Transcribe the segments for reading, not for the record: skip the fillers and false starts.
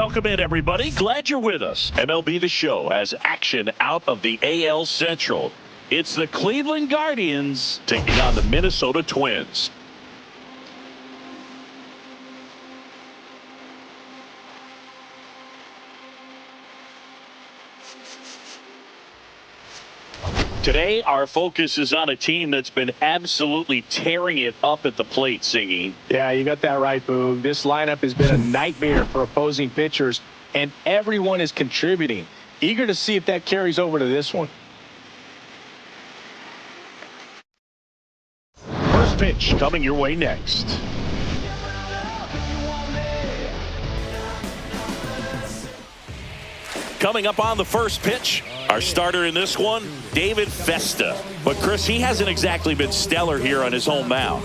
Welcome in, everybody. Glad you're with us. MLB The Show has action out of the AL Central. It's the Cleveland Guardians taking on the Minnesota Twins. Today, our focus is on a team that's been absolutely tearing it up at the plate, Singy. Yeah, you got that right, Boog. This lineup has been a nightmare for opposing pitchers, and everyone is contributing. Eager to see if that carries over to this one. First pitch coming your way next. Coming up on the first pitch, our starter in this one, David Festa. But, Chris, he hasn't exactly been stellar here on his home mound.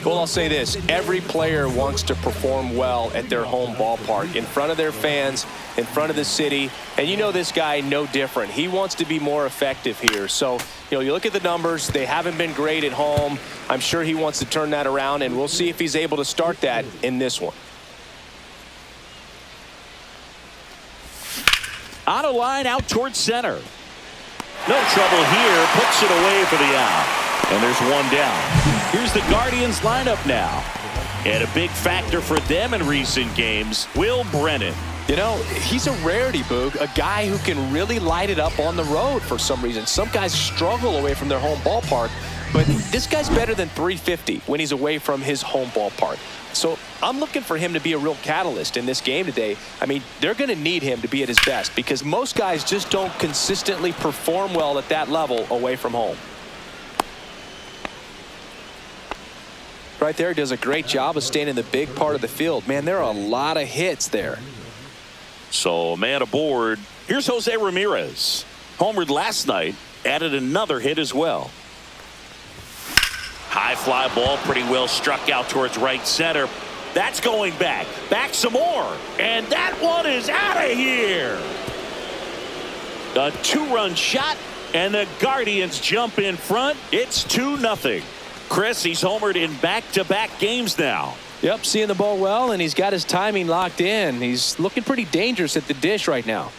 Well, I'll say this. Every player wants to perform well at their home ballpark, in front of their fans, in front of the city. And you know this guy no different. He wants to be more effective here. So, you look at the numbers. They haven't been great at home. I'm sure he wants to turn that around, and we'll see if he's able to start that in this one. On a line out towards center. No trouble here. Puts it away for the out. And there's one down. Here's the Guardians lineup now. And a big factor for them in recent games, Will Brennan. He's a rarity, Boog. A guy who can really light it up on the road for some reason. Some guys struggle away from their home ballpark. But this guy's better than 350 when he's away from his home ballpark. So I'm looking for him to be a real catalyst in this game today. I mean, they're going to need him to be at his best because most guys just don't consistently perform well at that level away from home. Right there, does a great job of staying in the big part of the field. Man, there are a lot of hits there. So, man aboard. Here's Jose Ramirez. Homered last night, added another hit as well. High fly ball, pretty well struck out towards right center. That's going back. Back some more. And that one is out of here. A two-run shot, and the Guardians jump in front. It's 2-0. Chris, he's homered in back-to-back games now. Yep, seeing the ball well, and he's got his timing locked in. He's looking pretty dangerous at the dish right now.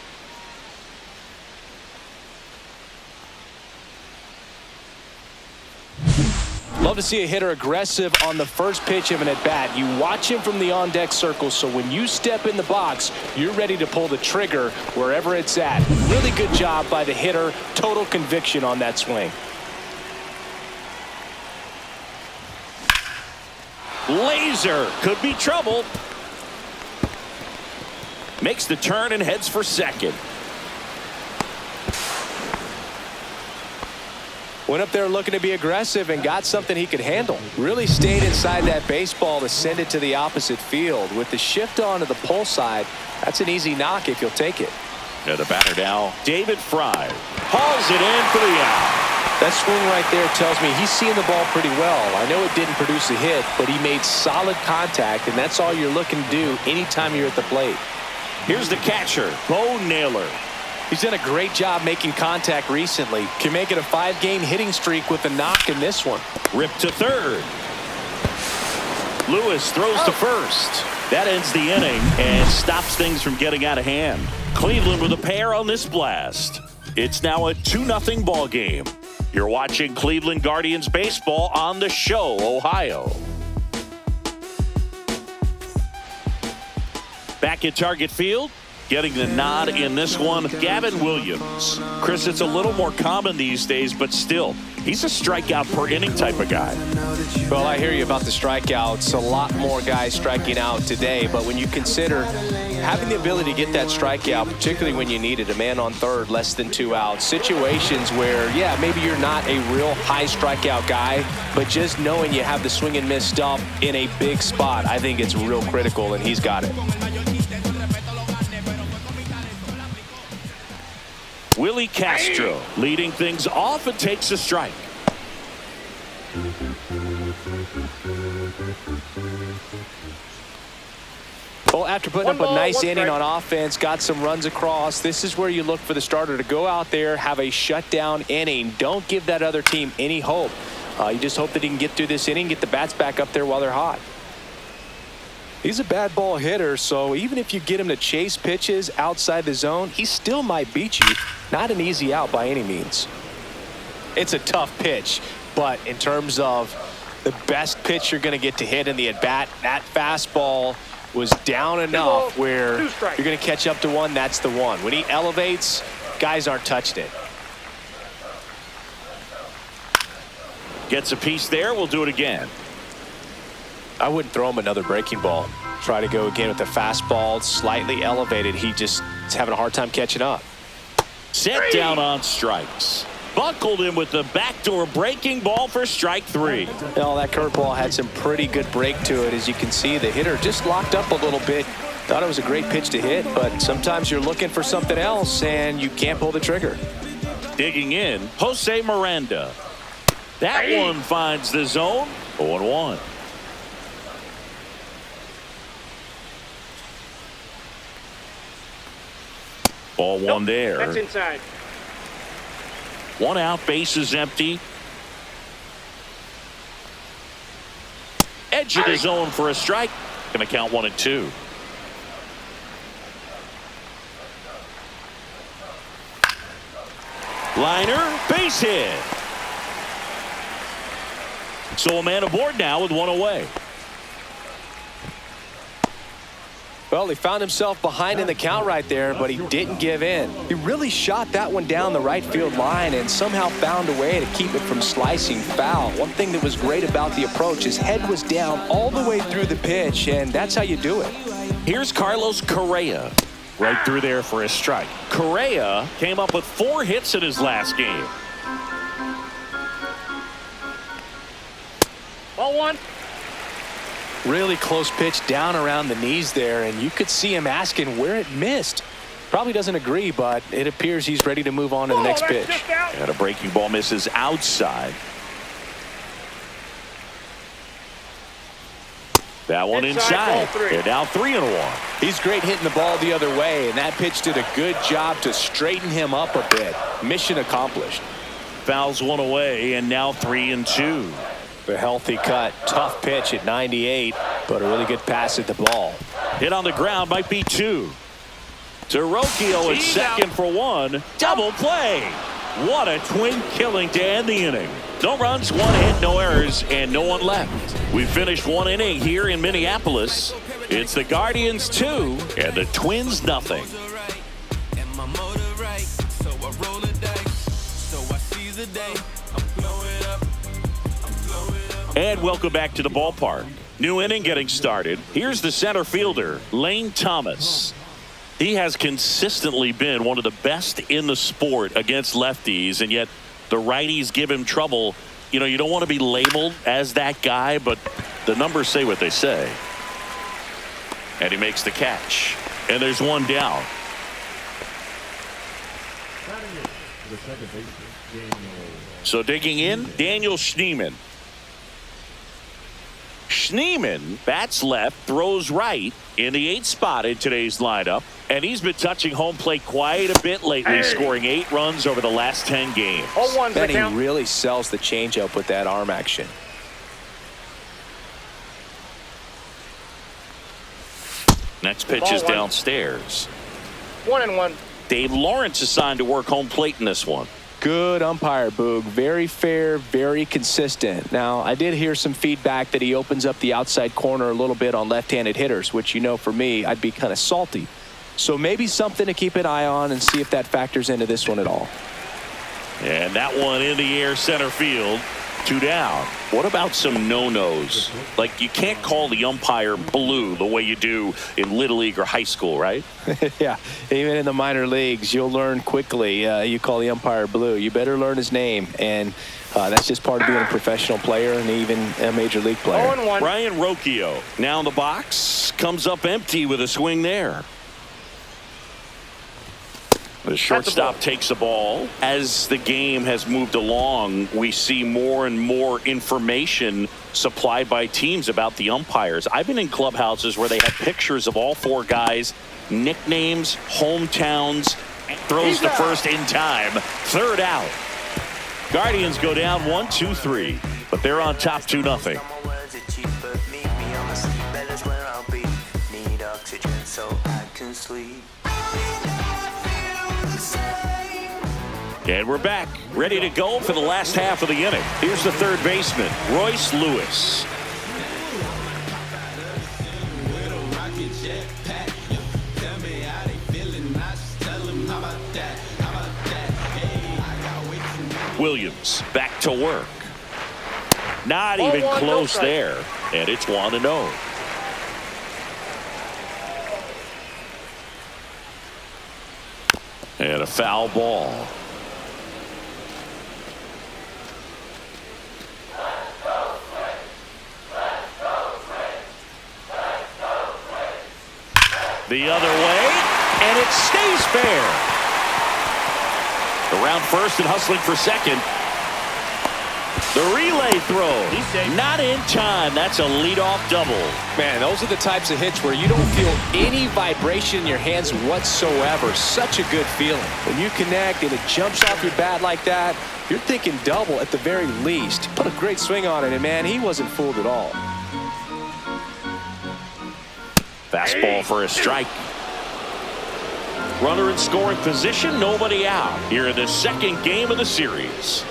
Love to see a hitter aggressive on the first pitch of an at-bat. You watch him from the on-deck circle, so when you step in the box, you're ready to pull the trigger wherever it's at. Really good job by the hitter. Total conviction on that swing. Laser could be trouble. Makes the turn and heads for second. Went up there looking to be aggressive and got something he could handle. Really stayed inside that baseball to send it to the opposite field. With the shift on to the pull side, that's an easy knock if you'll take it. Now the batter now, David Fry. Hauls it in for the out. That swing right there tells me he's seeing the ball pretty well. I know it didn't produce a hit, but he made solid contact, and that's all you're looking to do anytime you're at the plate. Here's the catcher, Bo Naylor. He's done a great job making contact recently. Can make it a 5-game hitting streak with a knock in this one. Ripped to third. Lewis throws to first. That ends the inning and stops things from getting out of hand. Cleveland with a pair on this blast. It's now a 2-0 ball game. You're watching Cleveland Guardians baseball on The Show, Ohio. Back at Target Field, getting the nod in this one, Gavin Williams. Chris, it's a little more common these days, but still, he's a strikeout per inning type of guy. Well, I hear you about the strikeouts. A lot more guys striking out today, but when you consider having the ability to get that strikeout, particularly when you need it, a man on third, less than 2 outs, situations where, yeah, maybe you're not a real high strikeout guy, but just knowing you have the swing and miss stuff in a big spot, I think it's real critical, and he's got it. Willie Castro leading things off and takes a strike. Well, after putting up a nice inning on offense, got some runs across, this is where you look for the starter to go out there, have a shutdown inning. Don't give that other team any hope. You just hope that he can get through this inning, get the bats back up there while they're hot. He's a bad ball hitter, so even if you get him to chase pitches outside the zone, he still might beat you. Not an easy out by any means. It's a tough pitch, but in terms of the best pitch you're going to get to hit in the at-bat, that fastball was down enough where you're going to catch up to one. That's the one. When he elevates, guys aren't touching it. Gets a piece there. We'll do it again. I wouldn't throw him another breaking ball. Try to go again with the fastball, slightly elevated. He just is having a hard time catching up. Set down on strikes. Buckled him with the backdoor breaking ball for strike 3. Well, that curveball had some pretty good break to it. As you can see, the hitter just locked up a little bit. Thought it was a great pitch to hit, but sometimes you're looking for something else and you can't pull the trigger. Digging in, Jose Miranda. That one finds the zone. 0-1. Ball one there. That's inside. One out, base is empty. Edge of the zone for a strike. Going to count 1-2. Liner, base hit. So a man aboard now with one away. Well, he found himself behind in the count right there, but he didn't give in. He really shot that one down the right field line and somehow found a way to keep it from slicing foul. One thing that was great about the approach, his head was down all the way through the pitch, and that's how you do it. Here's Carlos Correa. Right through there for a strike. Correa came up with 4 hits in his last game. Ball one. Really close pitch down around the knees there, and you could see him asking where it missed. Probably doesn't agree, but it appears he's ready to move on to the next pitch. And a breaking ball misses outside. That one inside. And now 3-1. He's great hitting the ball the other way, and that pitch did a good job to straighten him up a bit. Mission accomplished. Fouls one away, and now 3-2. A healthy cut, tough pitch at 98, but a really good pass at the ball. Hit on the ground, might be 2. To Rocchio at second for 1. Double play. What a twin killing to end the inning. No runs, 1 hit, no errors, and no one left. We finished 1 inning here in Minneapolis. It's the Guardians 2 and the Twins nothing. And welcome back to the ballpark. New inning getting started. Here's the center fielder, Lane Thomas. He has consistently been one of the best in the sport against lefties, and yet the righties give him trouble. You know, you don't want to be labeled as that guy, but the numbers say what they say. And he makes the catch. And there's one down. So digging in, Daniel Schneemann. Schneemann bats left, throws right in the 8th spot in today's lineup, and he's been touching home plate quite a bit lately, scoring 8 runs over the last 10 games. And he really sells the changeup with that arm action. Next pitch is downstairs. 1-1. Dave Lawrence assigned to work home plate in this one. Good umpire, Boog. Very fair, very consistent. Now, I did hear some feedback that he opens up the outside corner a little bit on left-handed hitters, which, you know, for me, I'd be kind of salty. So maybe something to keep an eye on and see if that factors into this one at all. And that one in the air center field. 2 down. What about some no-nos? Like, you can't call the umpire blue the way you do in Little League or high school, right? Yeah, even in the minor leagues, you'll learn quickly. You call the umpire blue. You better learn his name, and that's just part of being a professional player and even a major league player. 0-1. Ryan Rocchio now in the box, comes up empty with a swing there. The shortstop takes the ball. As the game has moved along, we see more and more information supplied by teams about the umpires. I've been in clubhouses where they have pictures of all 4 guys, nicknames, hometowns, throws to first in time. 3rd out. Guardians go down 1-2-3, but they're on top 2-0. so I can sleep. And we're back, ready to go for the last half of the inning. Here's the third baseman, Royce Lewis. Williams back to work. Not even close there. And it's 1-0. And a foul ball. The other way, and it stays fair. Around first and hustling for second. The relay throw, not in time. That's a leadoff double. Man, those are the types of hits where you don't feel any vibration in your hands whatsoever. Such a good feeling. When you connect and it jumps off your bat like that, you're thinking double at the very least. Put a great swing on it, and man, he wasn't fooled at all. Fastball for a strike. Runner in scoring position, nobody out. Here in the second game of the series.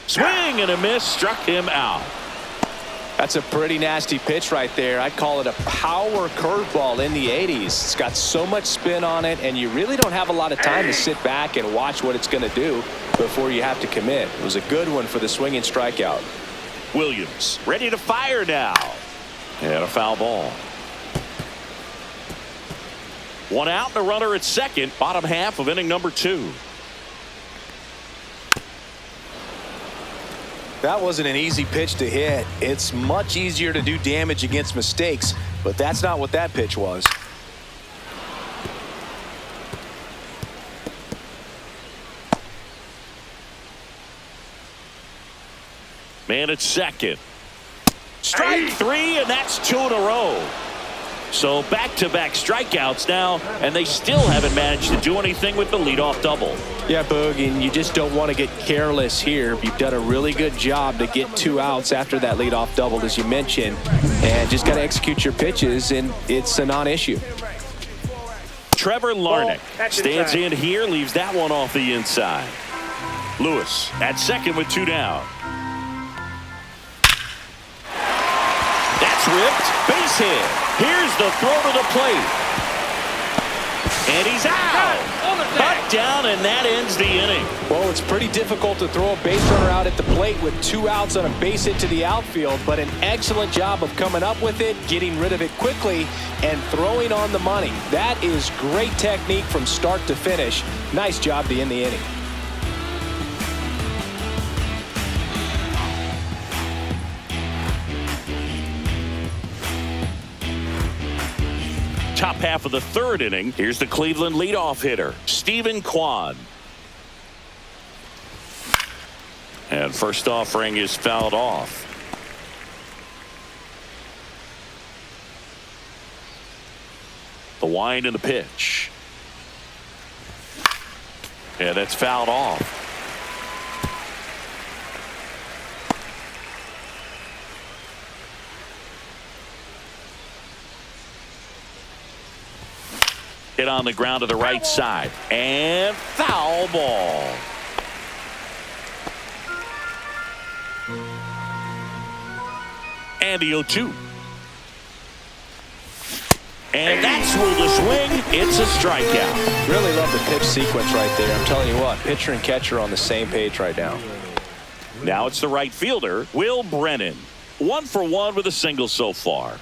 Swing and a miss, struck him out. That's a pretty nasty pitch right there. I'd call it a power curveball in the 80s. It's got so much spin on it, and you really don't have a lot of time to sit back and watch what it's going to do before you have to commit. It was a good one for the swinging strikeout. Williams ready to fire now. And a foul ball. One out and a runner at second. Bottom half of inning number 2. That wasn't an easy pitch to hit. It's much easier to do damage against mistakes, but that's not what that pitch was. Man at second. Strike 3, and that's 2 in a row. So back-to-back strikeouts now, and they still haven't managed to do anything with the leadoff double. Yeah, Boog, and you just don't want to get careless here. You've done a really good job to get 2 outs after that leadoff double, as you mentioned, and just got to execute your pitches, and it's a non-issue. Trevor Larnach stands in here, leaves that one off the inside. Lewis at second with 2 down. That's ripped. Base hit. Here's the throw to the plate. And he's out. Cut down, and that ends the inning. Well, it's pretty difficult to throw a base runner out at the plate with 2 outs on a base hit to the outfield, but an excellent job of coming up with it, getting rid of it quickly, and throwing on the money. That is great technique from start to finish. Nice job to end the inning. Top half of the third inning. Here's the Cleveland leadoff hitter, Stephen Kwan. And first offering is fouled off. The wind and the pitch. And that's fouled off. Hit on the ground to the right side. And foul ball. And the 0-2. And that's ruled a swing. It's a strikeout. Really love the pitch sequence right there. I'm telling you what, pitcher and catcher on the same page right now. Now it's the right fielder, Will Brennan. 1 for 1 with a single so far.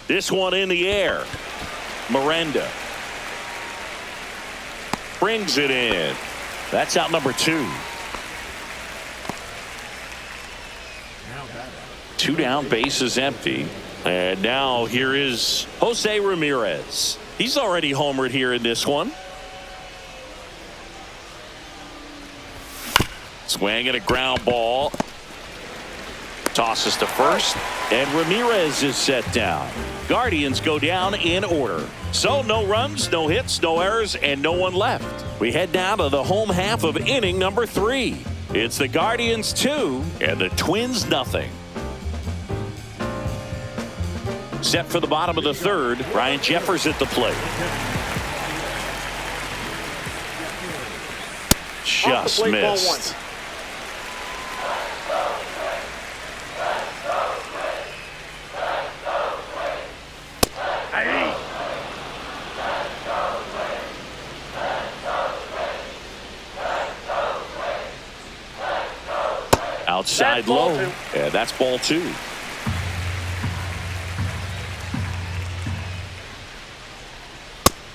This one in the air. Miranda brings it in. That's out number 2. 2 down, bases empty. And now here is Jose Ramirez. He's already homered here in this one. Swing and a ground ball. Tosses to first, and Ramirez is set down. Guardians go down in order. So no runs, no hits, no errors, and no one left. We head down to the home half of inning number 3. It's the Guardians 2 and the Twins nothing. Set for the bottom of the 3rd, Ryan Jeffers at the plate. Just missed. Outside low, and that's ball 2.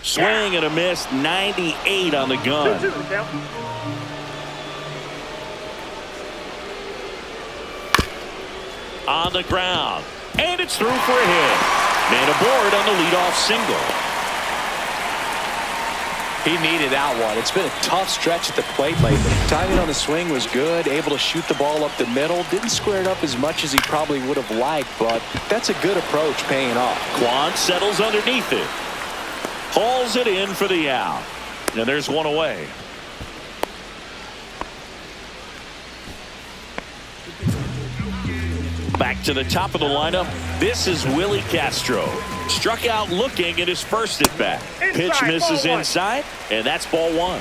Swing and a miss, 98 on the gun. On the ground, and it's through for a hit. Man aboard on the leadoff single. He needed that one. It's been a tough stretch at the plate lately. Timing on the swing was good, able to shoot the ball up the middle. Didn't square it up as much as he probably would have liked, but that's a good approach paying off. Kwan settles underneath it. Hauls it in for the out. And there's one away. Back to the top of the lineup. This is Willie Castro. Struck out looking at his first at bat. Pitch misses inside, and that's ball 1.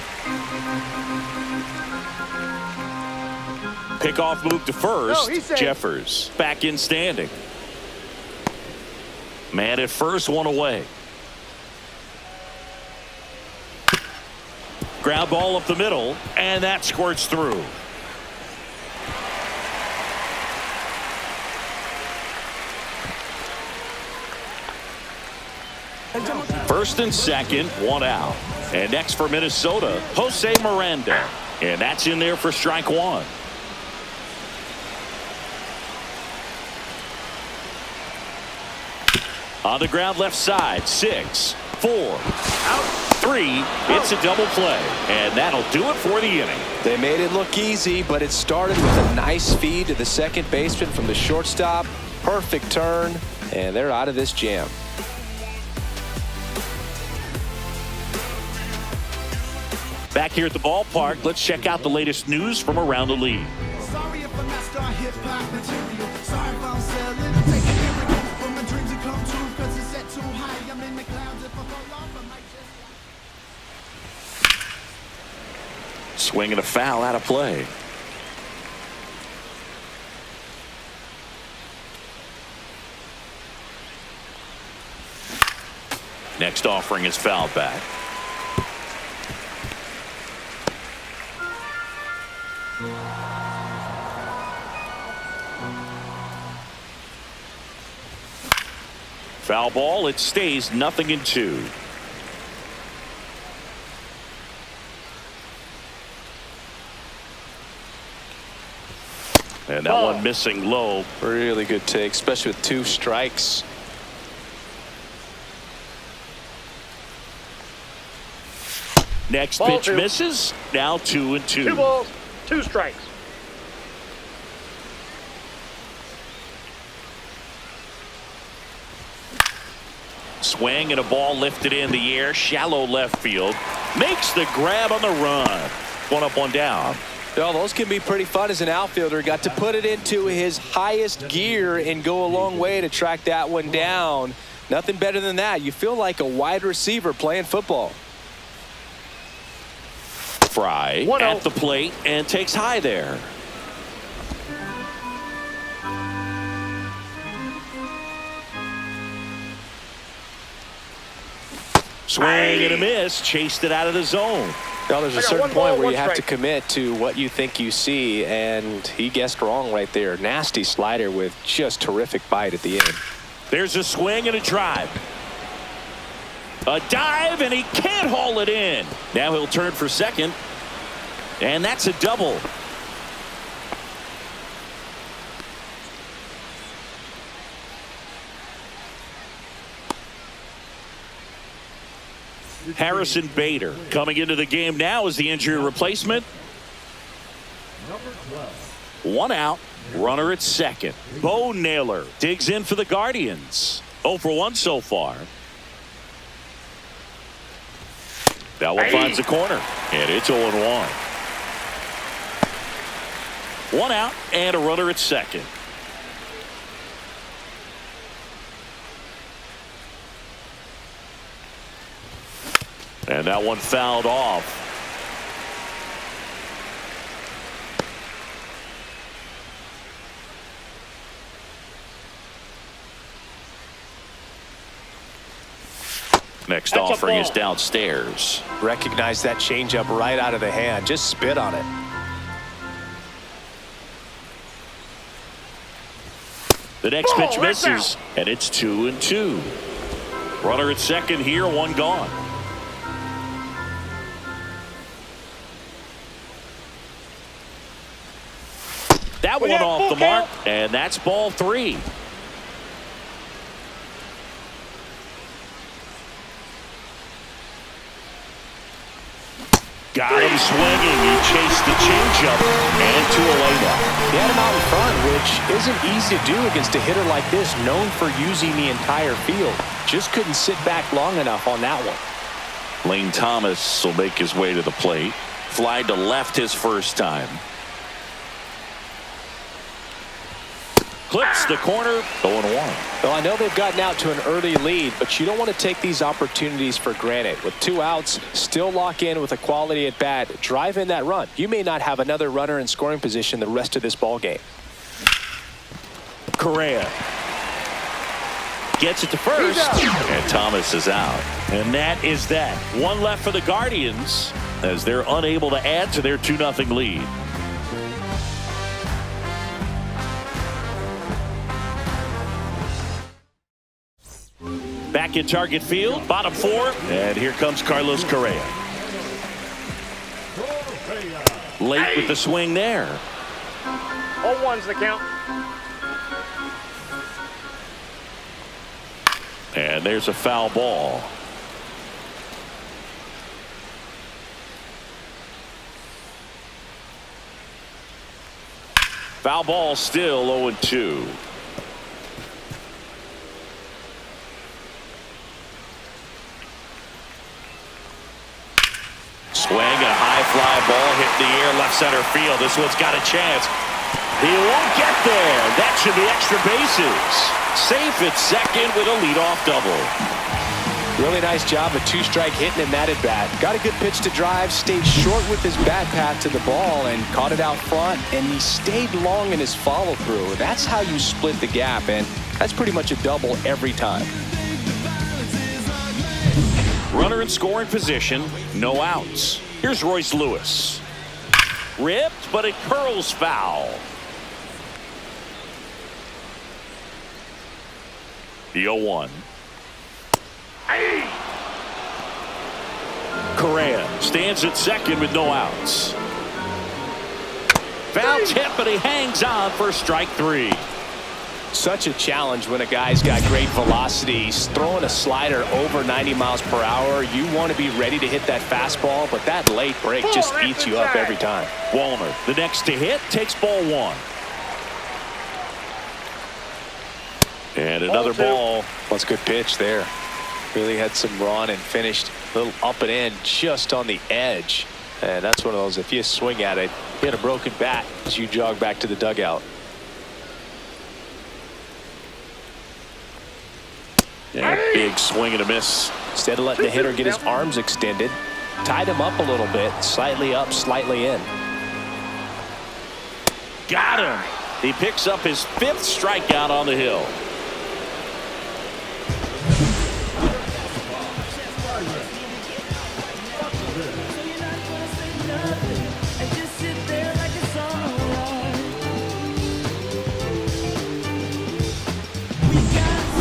Pickoff move to first. Jeffers back in standing. Man at first, one away. Ground ball up the middle, and that squirts through. First and second, one out. And next for Minnesota, Jose Miranda. And that's in there for strike 1. On the ground left side, 6, 4, out, 3. It's a double play. And that'll do it for the inning. They made it look easy, but it started with a nice feed to the second baseman from the shortstop. Perfect turn, and they're out of this jam. Back here at the ballpark, let's check out the latest news from around the league. Sorry if I'm not star hip hop material. Sorry if I'm selling. Take a miracle from my dreams to come true. Cause it's set too high. I'm in the clouds. If I fall off, I might just. Swing and a foul out of play. Next offering is fouled back. Foul ball. It stays 0-2. And that one missing low. Really good take, especially with 2 strikes. Next pitch misses. Now 2-2. 2 balls, 2 strikes. Swing and a ball lifted in the air, shallow left field. Makes the grab on the run. 1 up, 1 down. Well, those can be pretty fun as an outfielder. Got to put it into his highest gear and go a long way to track that one down. Nothing better than that. You feel like a wide receiver playing football. Fry at the plate and takes high there. Swing and a miss. Chased it out of the zone. Now there's a certain point where you have to commit to what you think you see, and he guessed wrong right there. Nasty slider with just terrific bite at the end. There's a swing and a drive. A dive, and he can't haul it in. Now he'll turn for second, and that's a double. Harrison Bader coming into the game now as the injury replacement. 1 out. Runner at second. Bo Naylor digs in for the Guardians. 0 for 1 so far. That one finds the corner, and it's 0-1. 1 out and a runner at second. And that one fouled off. Next That's a offering is ball. downstairs. Recognize that changeup right out of the hand. Just spit on it. The next pitch right misses, and it's 2-2. Runner at second here, 1 gone. That We one got off full the mark, count. and that's ball 3. Got him swinging. He chased the changeup, and 2 away now. He had him out in front, which isn't easy to do against a hitter like this, known for using the entire field. Just couldn't sit back long enough on that one. Lane Thomas will make his way to the plate. Fly to left his first time. Clips the corner, 0-1. Well, I know they've gotten out to an early lead, but you don't want to take these opportunities for granted. With 2 outs, still lock in with a quality at bat, drive in that run. You may not have another runner in scoring position the rest of this ball game. Correa gets it to first, and Thomas is out. And that is that. 1 left for the Guardians as they're unable to add to their 2-0 lead. Back in target field, bottom 4, and here comes Carlos Correa. Late with the swing there. 0-1's the count. And there's a foul ball. Foul ball still 0-2. Swing and a high fly ball hit the air left center field. This one's got a chance. He won't get there. That should be extra bases. Safe at second with a leadoff double. Really nice job of 2-strike hitting in that at bat. Got a good pitch to drive, stayed short with his bat path to the ball and caught it out front, and he stayed long in his follow through. That's how you split the gap, and that's pretty much a double every time. Runner in scoring position, no outs. Here's Royce Lewis. Ripped, but it curls foul. The 0-1. Correa stands at second with no outs. Foul tip, but he hangs on for strike 3. Such a challenge when a guy's got great velocity. He's throwing a slider over 90 miles per hour. You want to be ready to hit that fastball, but that late break just eats you up every time. Wallner, the next to hit, takes ball 1. And another ball. That's a good pitch there. Really had some run and finished a little up and in just on the edge. And that's one of those, if you swing at it, you hit a broken bat as you jog back to the dugout. Yeah, big swing and a miss. Instead of letting the hitter get his arms extended, tied him up a little bit, slightly up, slightly in. Got him. He picks up his 5th strikeout on the hill.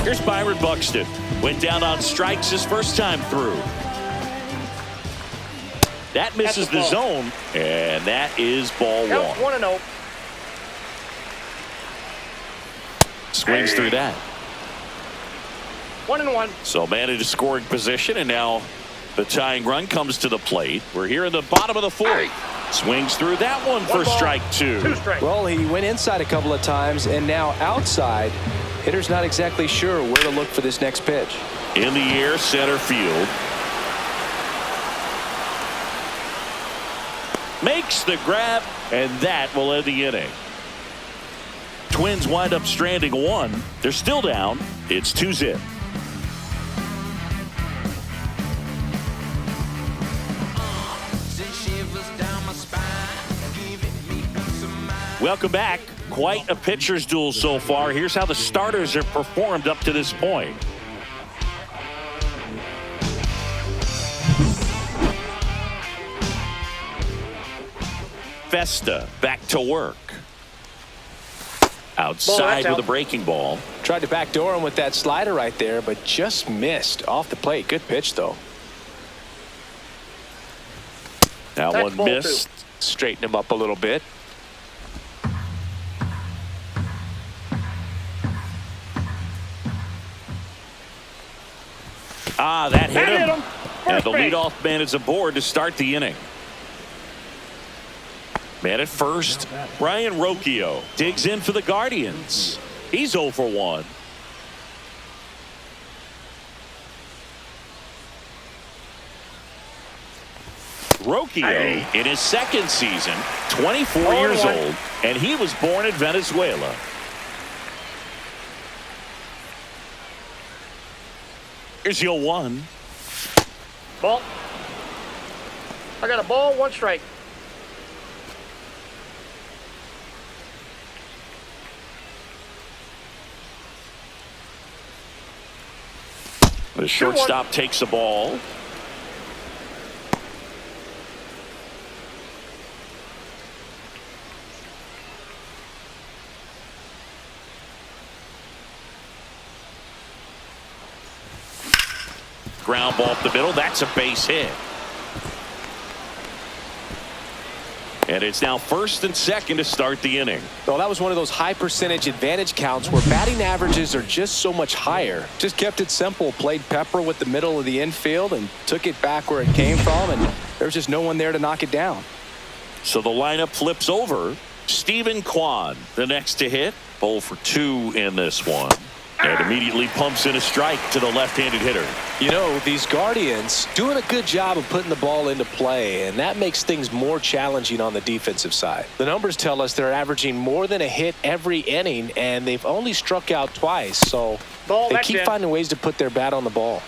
Here's Byron Buxton. Went down on strikes his first time through. That misses the zone, and that is ball 1. 1-0. Swings through that. 1-1. So man into scoring position, and now the tying run comes to the plate. We're here in the bottom of the 4th. Swings through that one for One ball, strike two. 2 strikes. Well, he went inside a couple of times, and now outside. Hitter's not exactly sure where to look for this next pitch. In the air, center field. Makes the grab, and that will end the inning. Twins wind up stranding one. They're still down. It's 2-0. Welcome back. Quite a pitcher's duel so far. Here's how the starters have performed up to this point. Festa back to work. Outside with a breaking ball. Tried to backdoor him with that slider right there, but just missed off the plate. Good pitch, though. That That's one ball missed. Straighten him up a little bit. That hit That him. hit him. And First the base. leadoff man is aboard to start the inning. Man at first, Brian Rocchio digs in for the Guardians. He's 0 for 1. Rocchio in his second season, 24 years 0-1. old, and he was born in Venezuela. Here's your 1. Ball. I got a ball, 1 strike. The shortstop takes the ball. Ground ball up the middle. That's a base hit. And it's now first and second to start the inning. Well, that was one of those high percentage advantage counts where batting averages are just so much higher. Just kept it simple. Played pepper with the middle of the infield and took it back where it came from. And there's just no one there to knock it down. So the lineup flips over. Stephen Kwan, the next to hit. 0 for 2 in this one. And immediately pumps in a strike to the left-handed hitter. You know, these Guardians doing a good job of putting the ball into play, and that makes things more challenging on the defensive side. The numbers tell us they're averaging more than a hit every inning, and they've only struck out twice, so Ball, they that's keep in. finding ways to put their bat on the ball.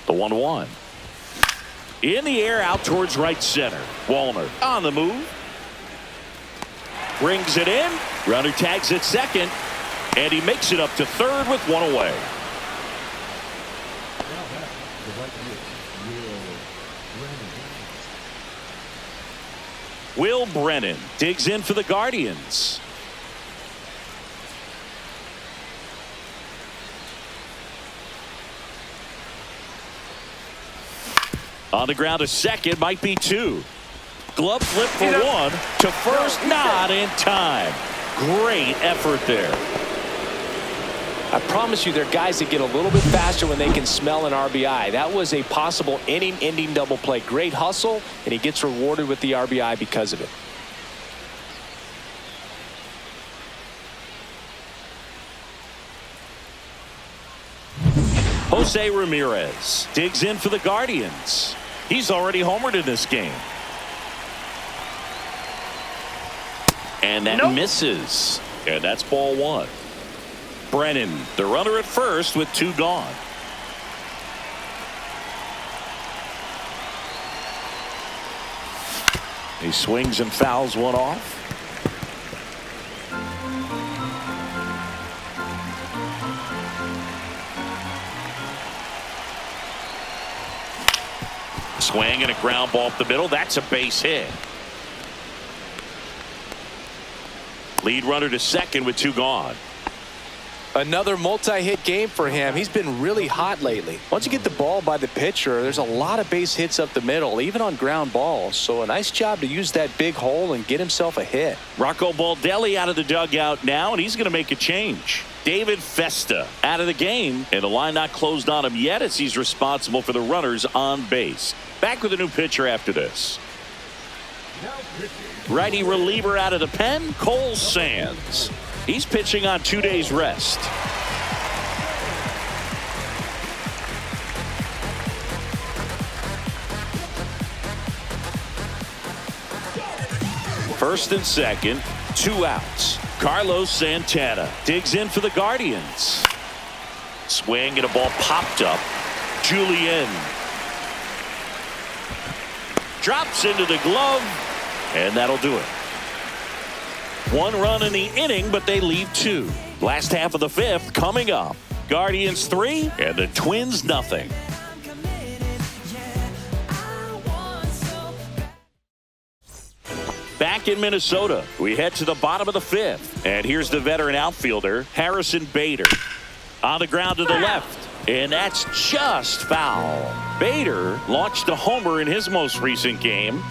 The 1-1. In the air out towards right center. Wallner on the move. Brings it in. Runner tags at second. And he makes it up to third with 1 away. Will Brennan digs in for the Guardians. On the ground to second, might be 2. Glove flip for 1 to first, not in time. Great effort there. I promise you, there are guys that get a little bit faster when they can smell an RBI. That was a possible inning-ending double play. Great hustle, and he gets rewarded with the RBI because of it. Jose Ramirez digs in for the Guardians. He's already homered in this game. And that misses. And that's ball 1. Brennan, the runner at first with 2 gone. He swings and fouls one off. Swing and a ground ball up the middle. That's a base hit. Lead runner to second with 2 gone. Another multi-hit game for him. He's been really hot lately. Once you get the ball by the pitcher, there's a lot of base hits up the middle, even on ground balls. So a nice job to use that big hole and get himself a hit. Rocco Baldelli out of the dugout now, and he's going to make a change. David Festa out of the game, and the line not closed on him yet as he's responsible for the runners on base. Back with a new pitcher after this. Righty reliever out of the pen, Cole Sands. He's pitching on 2 days rest. First and second, 2 outs. Carlos Santana digs in for the Guardians. Swing and a ball popped up. Julien drops into the glove, and that'll do it. 1 run in the inning, but they leave 2. Last half of the 5th coming up. Guardians 3 and the Twins nothing. Back in Minnesota, we head to the bottom of the 5th. And here's the veteran outfielder, Harrison Bader. On the ground to the left, and that's just foul. Bader launched a homer in his most recent game.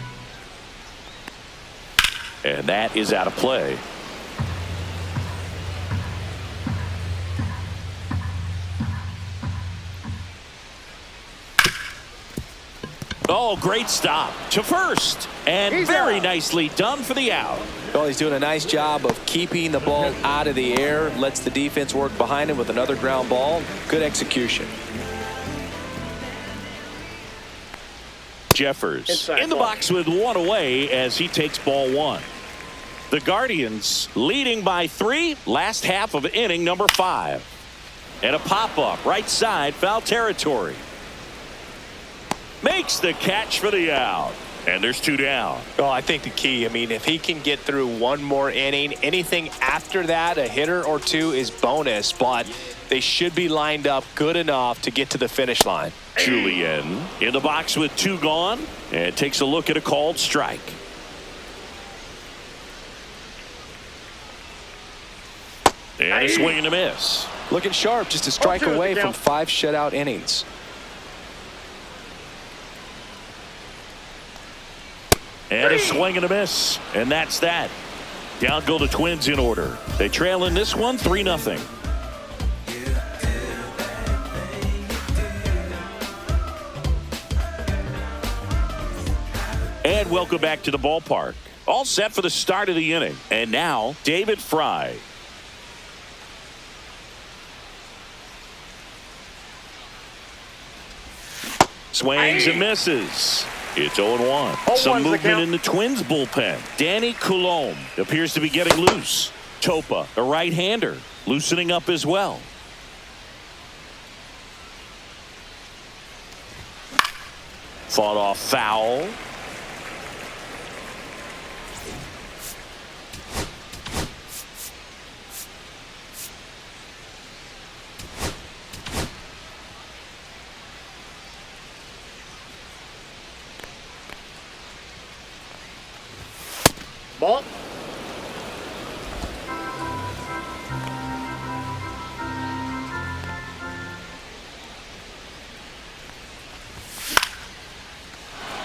And that is out of play. Oh, great stop to first. And very nicely done for the out. Well, he's doing a nice job of keeping the ball out of the air. Lets the defense work behind him with another ground ball. Good execution. Jeffers in the box with 1 away as he takes ball 1. The Guardians leading by 3, last half of inning number 5. And a pop-up right side, foul territory. Makes the catch for the out. And there's 2 down. Well, I think the key, if he can get through 1 more inning, anything after that, a hitter or 2 is bonus, but they should be lined up good enough to get to the finish line. Julien in the box with 2 gone and takes a look at a called strike. And a swing and a miss. Looking sharp, just a strike away from 5 shutout innings. And a swing and a miss. And that's that. Down go the Twins in order. They trail in this one 3-0. And welcome back to the ballpark. All set for the start of the inning. And now, David Fry. Swings and misses. It's 0-1. Some movement in the Twins bullpen. Danny Coulombe appears to be getting loose. Topa, a right-hander, loosening up as well. Fought off foul. Ball.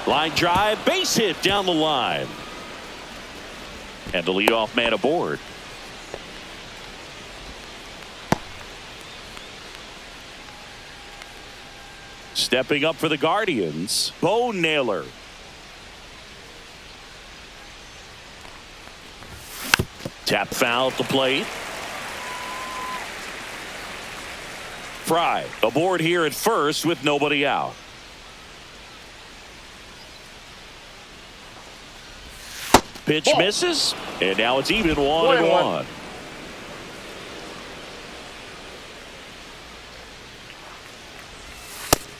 Line drive, base hit down the line. And the leadoff man aboard. Stepping up for the Guardians, Bo Naylor. Tap foul at the plate. Fry aboard here at first with nobody out. Pitch misses, and now it's even 1-1.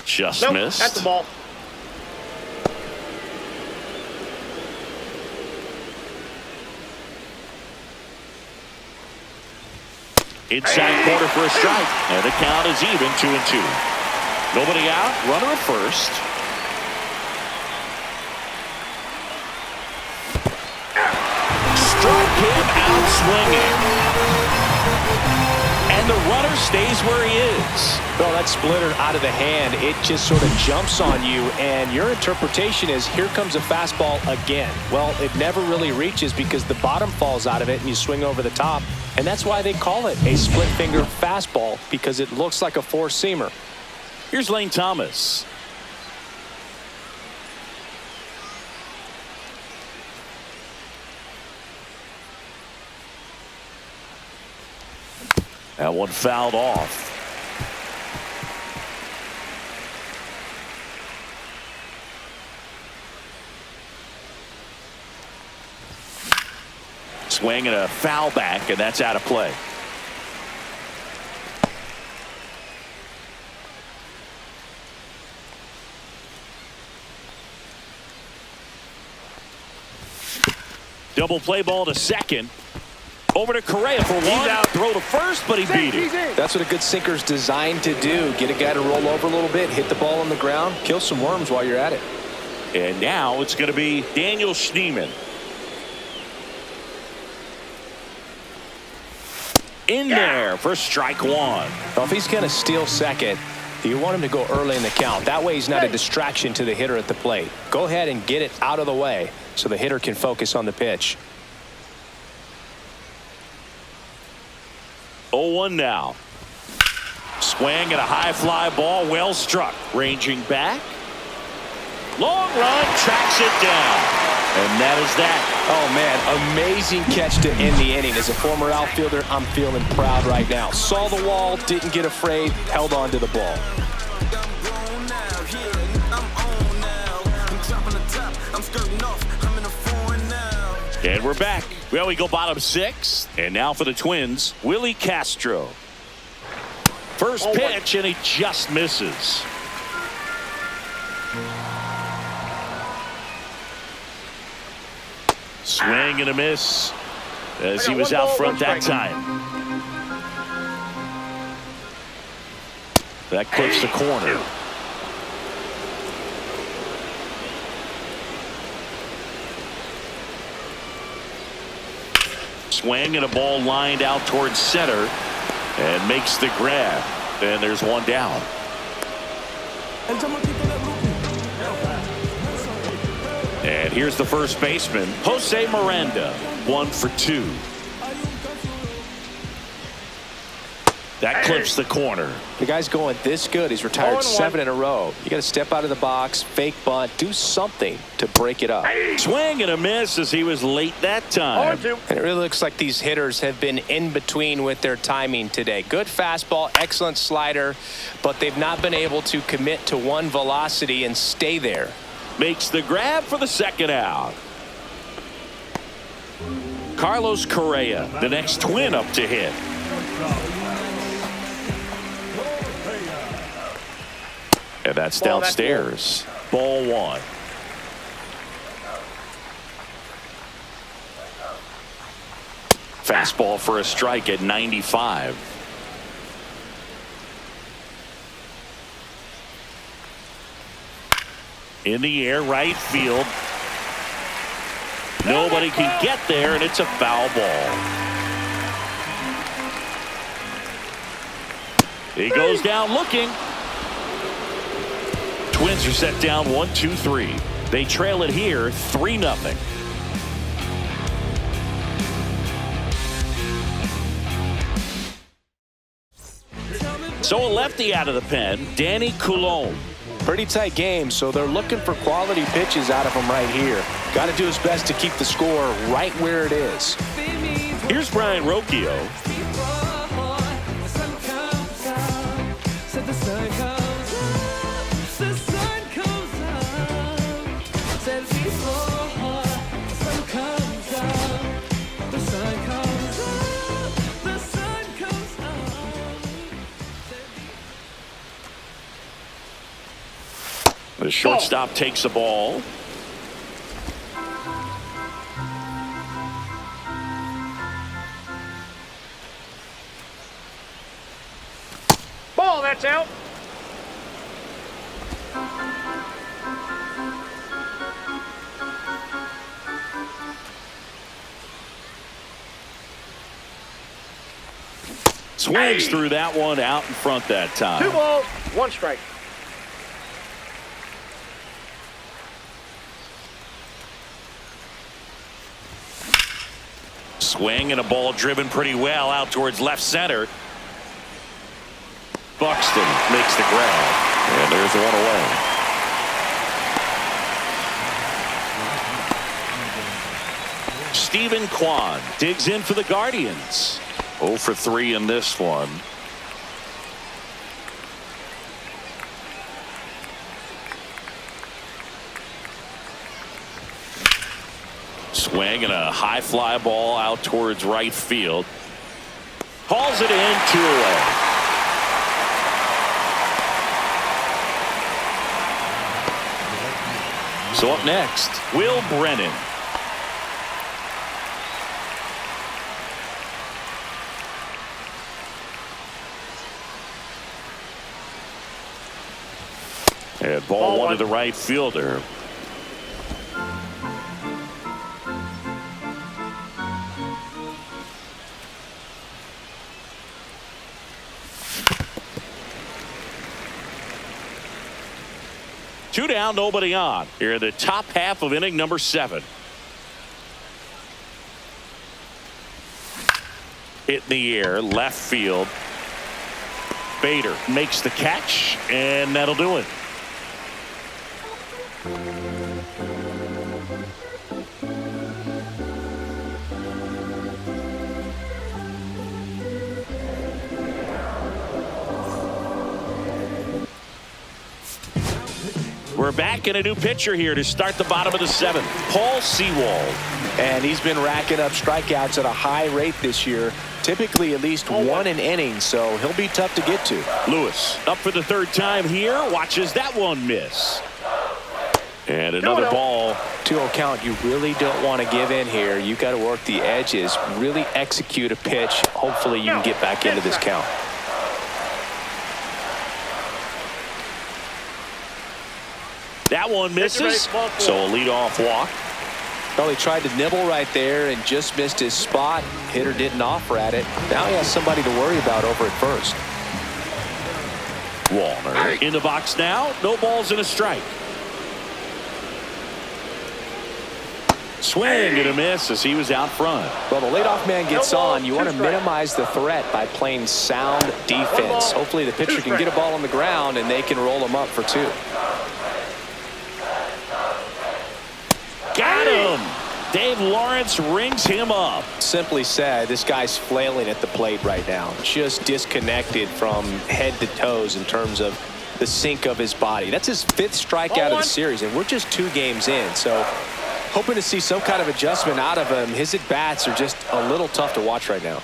Just missed. At the ball. Inside corner for a strike, and the count is even 2-2. Nobody out, runner at first. Struck him out swinging. And And the runner stays where he is. Well, that splitter out of the hand, it just sort of jumps on you, and your interpretation is, here comes a fastball again. Well, it never really reaches because the bottom falls out of it and you swing over the top, and that's why they call it a split finger fastball, because it looks like a four-seamer. Here's Lane Thomas. That one fouled off. Swing and a foul back, and that's out of play. Double play ball to second. Over to Correa for one. out. Throw to first, but he beat it. That's what a good sinker's designed to do. Get a guy to roll over a little bit, hit the ball on the ground, kill some worms while you're at it. And now it's going to be Daniel Schneemann. In there for strike one. Well, if he's going to steal second, you want him to go early in the count. That way he's not a distraction to the hitter at the plate. Go ahead and get it out of the way so the hitter can focus on the pitch. 0-1 now. Swing and a high fly ball, well struck. Ranging back. Long run, tracks it down. And that is that. Oh, man, amazing catch to end the inning. As a former outfielder, I'm feeling proud right now. Saw the wall, didn't get afraid, held on to the ball. And we're back. Well, we go bottom six. And now for the Twins, Willie Castro. First pitch, and he just misses. Swing and a miss as he was out front that time. That clips the corner. Swing and a ball lined out towards center and makes the grab. And there's one down. And here's the first baseman, Jose Miranda, 1 for 2. That clips the corner. The guy's going this good. He's retired 7 in a row. You got to step out of the box, fake bunt, do something to break it up. Swing and a miss as he was late that time. And it really looks like these hitters have been in between with their timing today. Good fastball, excellent slider, but they've not been able to commit to one velocity and stay there. Makes the grab for the second out. Carlos Correa, the next Twin up to hit. And that's downstairs. Ball one. Fastball for a strike at 95. In the air, right field. Nobody can get there, and it's a foul ball. He goes down looking. Twins are set down 1-2-3. They trail it here 3-0. So a lefty out of the pen, Danny Coulombe. Pretty tight game, so they're looking for quality pitches out of him right here. Got to do his best to keep the score right where it is. Here's Brian Rocchio. The shortstop takes the ball. Ball, that's out. Swings through that one out in front that time. 2 balls, 1 strike. Swing and a ball driven pretty well out towards left center. Buxton makes the grab. And there's one away. Stephen Kwan digs in for the Guardians. 0 for 3 in this one. Swing and a high fly ball out towards right field. Hauls it in, 2 away. So up next, Will Brennan. And ball 1 to the right fielder. Two down, nobody on. Here in the top half of inning number 7. Hit in the air, left field. Bader makes the catch, and that'll do it. We're back in a new pitcher here to start the bottom of the 7th. Paul Sewald. And he's been racking up strikeouts at a high rate this year. Typically at least 1 an inning, so he'll be tough to get to. Lewis up for the 3rd time here. Watches that one miss. And another ball. 2-0 count. You really don't want to give in here. You got to work the edges. Really execute a pitch. Hopefully you can get back into this count. That one misses. So a leadoff walk. Well, he tried to nibble right there and just missed his spot. Hitter didn't offer at it. Now he has somebody to worry about over at first. Wallner in the box now. No balls and a strike. Swing and a miss as he was out front. Well, the leadoff man gets on. You want to minimize the threat by playing sound defense. Hopefully the pitcher can get a ball on the ground and they can roll him up for 2. Got him. Dave Lawrence rings him up. Simply said, this guy's flailing at the plate right now. Just disconnected from head to toes in terms of the sink of his body. That's his 5th strikeout of the series, and we're just 2 games in. So hoping to see some kind of adjustment out of him. His at-bats are just a little tough to watch right now.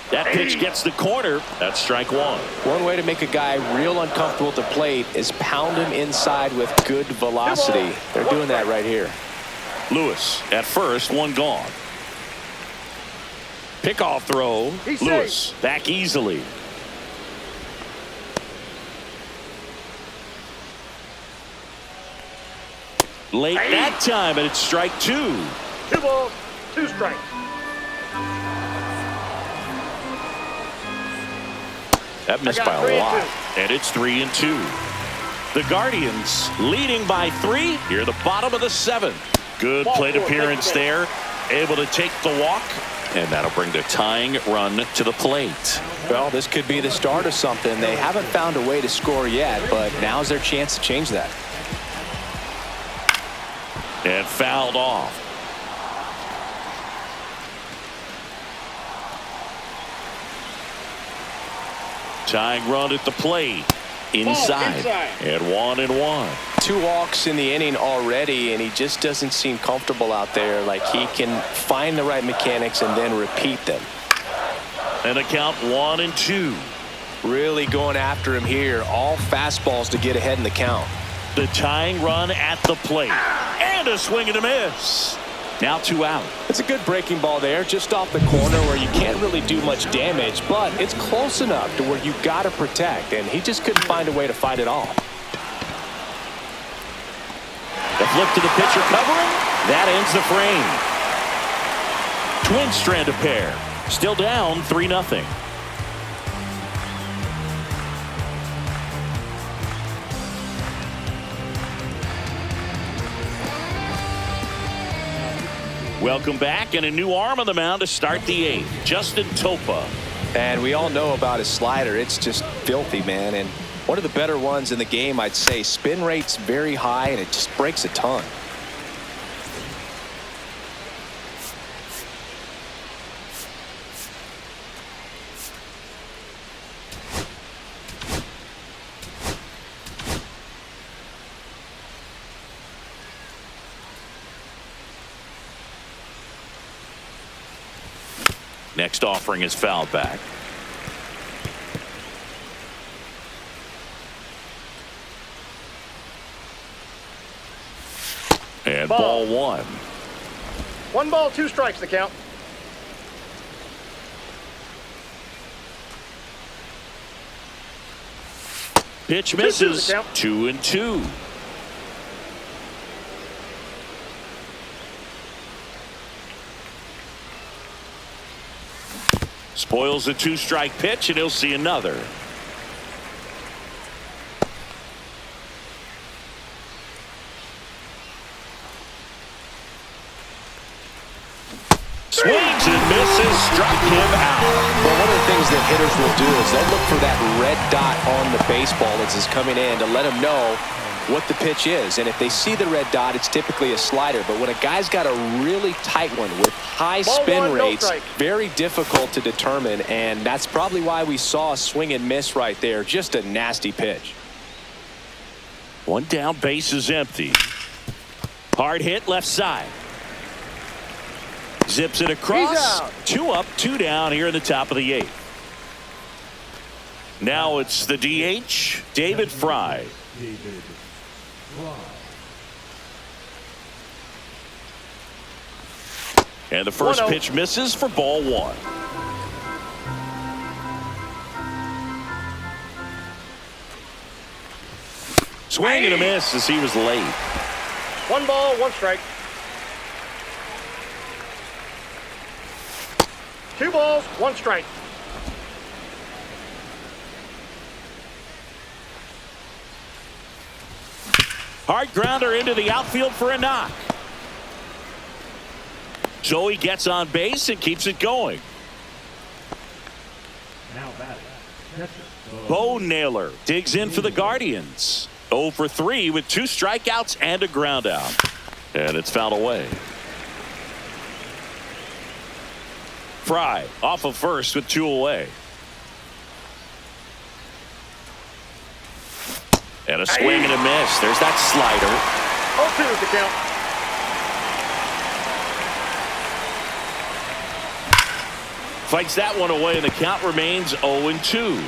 That pitch gets the corner. That's strike 1. One way to make a guy real uncomfortable at the plate is pound him inside with good velocity. They're doing that right here. Lewis at first, 1 gone. Pickoff throw. Lewis back easily. Late that time, and it's strike 2. 2 balls, 2 strikes. That missed by a lot. And it's 3-2. The Guardians leading by 3 here at the bottom of the 7th. Good plate appearance there. Able to take the walk. And that'll bring the tying run to the plate. Well, this could be the start of something. They haven't found a way to score yet, but now's their chance to change that. And fouled off. Tying run at the plate. Inside. And 1-1. 2 walks in the inning already, and he just doesn't seem comfortable out there. Like he can find the right mechanics and then repeat them. And a count 1-2. Really going after him here. All fastballs to get ahead in the count. The tying run at the plate. And a swing and a miss. Now 2 out. It's a good breaking ball there, just off the corner where you can't really do much damage, but it's close enough to where you got to protect, and he just couldn't find a way to fight it off. The flip to the pitcher covering. That ends the frame. Twins strand a pair. Still down 3-0. Welcome back, and a new arm on the mound to start the 8th. Justin Topa. And we all know about his slider. It's just filthy, man. And one of the better ones in the game, I'd say. Spin rate's very high, and it just breaks a ton. Next offering is fouled back. And ball 1. 1 ball, 2 strikes the count. Pitch misses. 2-2 the count. 2-2. Spoils a 2-strike pitch, and he'll see another. Swings and misses, struck him out. Well, one of the things that hitters will do is they'll look for that red dot on the baseball as it's coming in to let them know what the pitch is. And if they see the red dot, it's typically a slider. But when a guy's got a really tight one with high spin rates, very difficult to determine. And that's probably why we saw a swing and miss right there. Just a nasty pitch. 1 down, base is empty. Hard hit left side. Zips it across. 2 up, 2 down here in the top of the 8th. Now it's the DH, David Fry. And the first pitch misses for ball 1. Swing and a miss as he was late. 1 ball, 1 strike. 2 balls, 1 strike. Hard grounder into the outfield for a knock. Joey gets on base and keeps it going. Bo Naylor digs in for the Guardians. 0 for 3 with 2 strikeouts and a ground out. And it's fouled away. Fry off of first with 2 away. And a swing and a miss. There's that slider. 0-2 is the count. Fights that one away, and the count remains 0-2.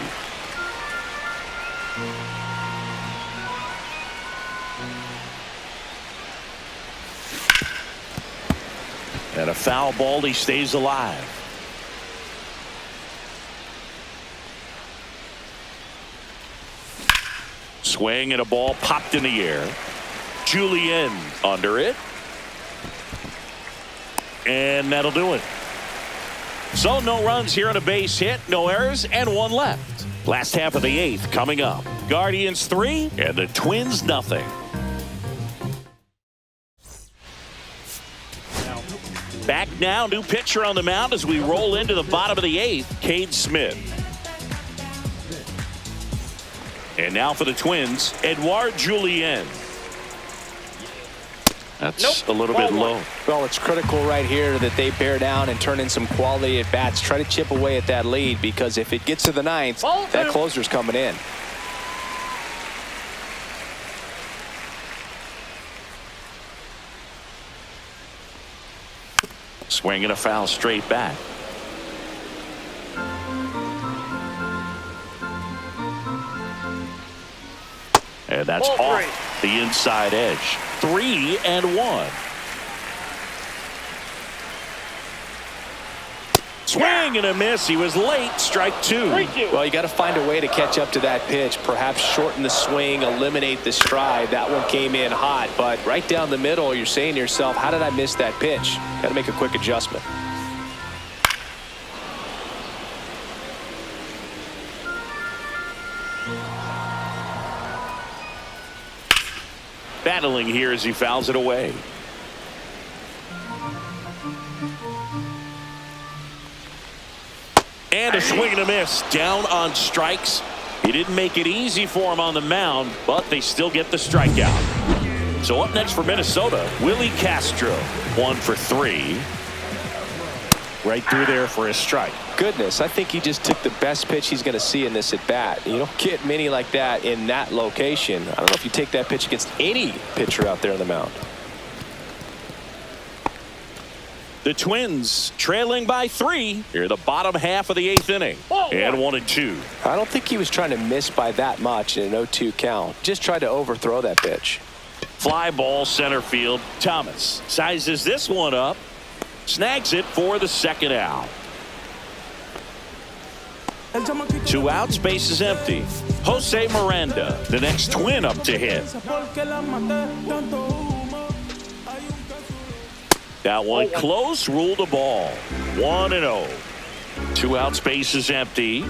And a foul ball, he stays alive. Swing and a ball popped in the air. Julien under it. And that'll do it. So no runs here on a base hit, no errors, and 1 left. Last half of the 8th coming up. Guardians 3 and the Twins nothing. Back now, new pitcher on the mound as we roll into the bottom of the 8th, Cade Smith. And now for the Twins, Edouard Julien. That's a little bit low. Well, it's critical right here that they bear down and turn in some quality at bats. Try to chip away at that lead, because if it gets to the 9th, that closer's coming in. Swing and a foul straight back. And that's off the inside edge. 3-1. Swing and a miss. He was late. Strike 2. Well, you got to find a way to catch up to that pitch. Perhaps shorten the swing, eliminate the stride. That one came in hot, but right down the middle, you're saying to yourself, how did I miss that pitch? Got to make a quick adjustment. Battling here as he fouls it away. And a swing and a miss. Down on strikes. He didn't make it easy for him on the mound, but they still get the strikeout. So up next for Minnesota, Willie Castro. 1 for 3. Right through there for a strike. Goodness, I think he just took the best pitch he's going to see in this at bat. You don't get many like that in that location. I don't know if you take that pitch against any pitcher out there on the mound. The Twins trailing by 3 here the bottom half of the 8th inning. And 1-2. I don't think he was trying to miss by that much in an 0-2 count. Just tried to overthrow that pitch. Fly ball center field. Thomas sizes this one up. Snags it for the second out. 2 outs, base is empty. Jose Miranda, the next Twin up to hit. That one close, ruled a ball. 1-0. 2 outs, base is empty.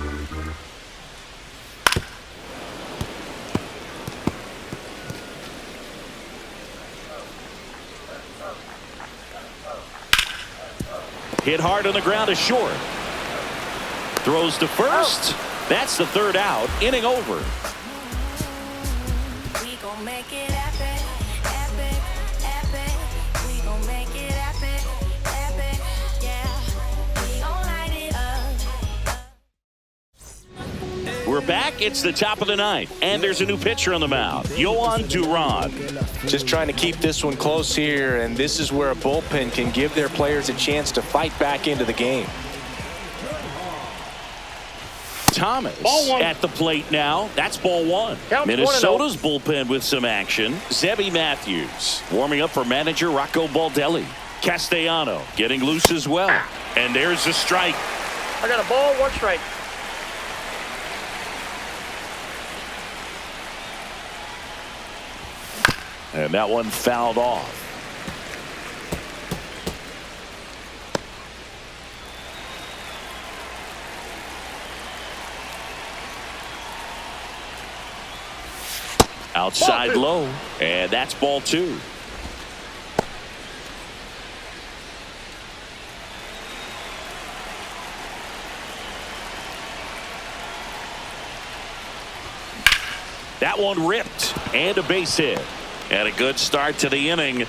Hit hard on the ground is short. Throws to first. That's the 3rd out. Inning over. We gon' make it epic, epic, epic. We gon' make it epic, epic, yeah. We gon' light it up. We're back. It's the top of the 9th. And there's a new pitcher on the mound. Yohan Duran. Just trying to keep this one close here, and this is where a bullpen can give their players a chance to fight back into the game. Thomas Ball 1. at the plate now. That's ball 1. Count Minnesota's bullpen with some action. Zebby Matthews warming up for manager Rocco Baldelli. Castellano getting loose as well. And there's a strike. I got a ball, 1 strike. And that one fouled off. Outside low, and that's ball 2. That one ripped, and a base hit. And a good start to the inning.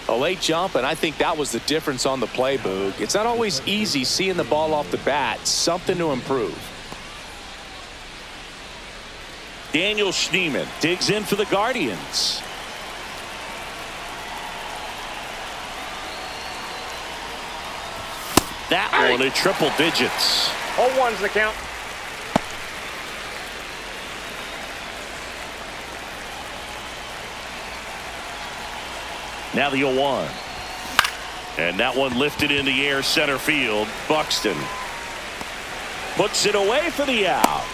A late jump, and I think that was the difference on the play, Boog. It's not always easy seeing the ball off the bat. Something to improve. Daniel Schneemann digs in for the Guardians. That one in triple digits. 0-1's the count. Now the 0-1. And that one lifted in the air center field. Buxton puts it away for the out.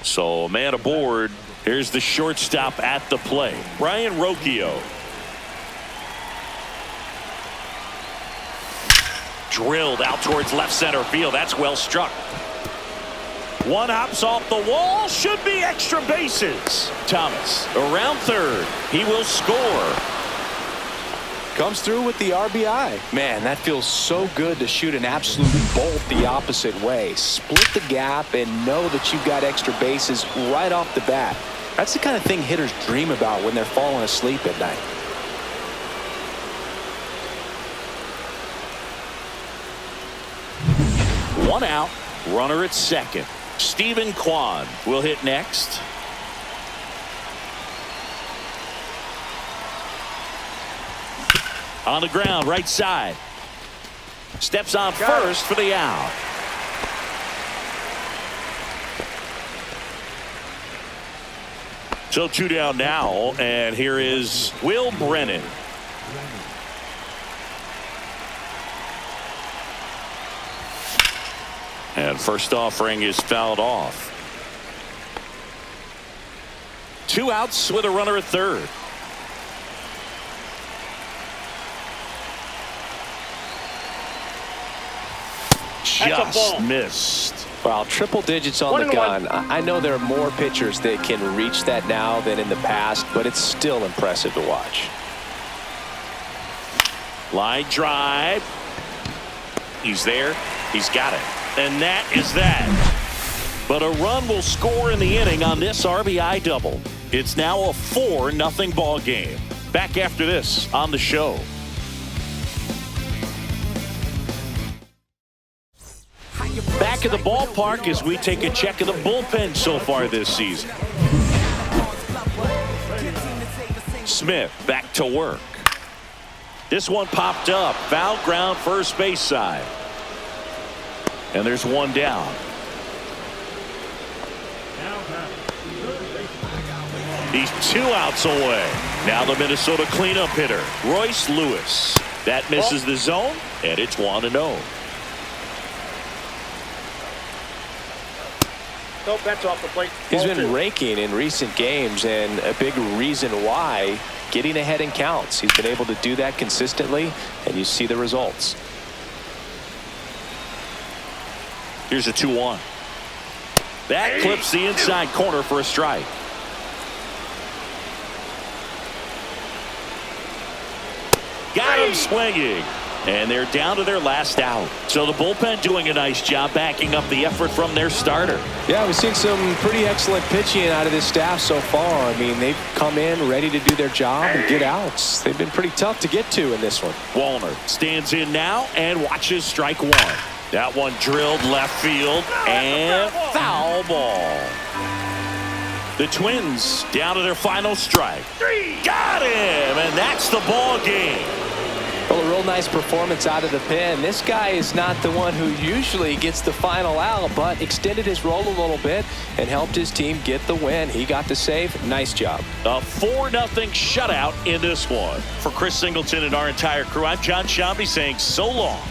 So a man aboard. Here's the shortstop at the plate, Brian Rocchio. Drilled out towards left center field. That's well struck. One hops off the wall. Should be extra bases. Thomas around third. He will score. Comes through with the RBI. Man, that feels so good to shoot an absolute bolt the opposite way. Split the gap and know that you've got extra bases right off the bat. That's the kind of thing hitters dream about when they're falling asleep at night. One out. Runner at second. Stephen Kwan will hit next. On the ground, right side. Steps on first for the out. So 2 down now, and here is Will Brennan. And first offering is fouled off. 2 outs with a runner at third. Just missed. Well, triple digits on the 1-1. gun. I know there are more pitchers that can reach that now than in the past, but it's still impressive to watch. Line drive. He's there. He's got it. And that is that. But a run will score in the inning on this RBI double. It's now a 4-0 ball game. Back after this on the show. Back at the ballpark as we take a check of the bullpen so far this season. Smith back to work. This one popped up. Foul ground first base side. And there's one down. He's 2 outs away. Now the Minnesota cleanup hitter, Royce Lewis. That misses the zone, and it's 1-0. Nope, that's off the plate. He's Ball been 2. raking in recent games, and a big reason why, getting ahead in counts. He's been able to do that consistently, and you see the results. Here's a 2-1. That clips the inside corner for a strike. Got him swinging. And they're down to their last out. So the bullpen doing a nice job backing up the effort from their starter. Yeah, we've seen some pretty excellent pitching out of this staff so far. I mean, they've come in ready to do their job and get outs. They've been pretty tough to get to in this one. Wallner stands in now and watches strike one. That one drilled left field and foul ball. The Twins down to their final strike. Got him, and that's the ball game. Well, a real nice performance out of the pen. This guy is not the one who usually gets the final out, but extended his role a little bit and helped his team get the win. He got the save. Nice job. A 4-0 shutout in this one. For Chris Singleton and our entire crew, I'm John Shambi saying so long.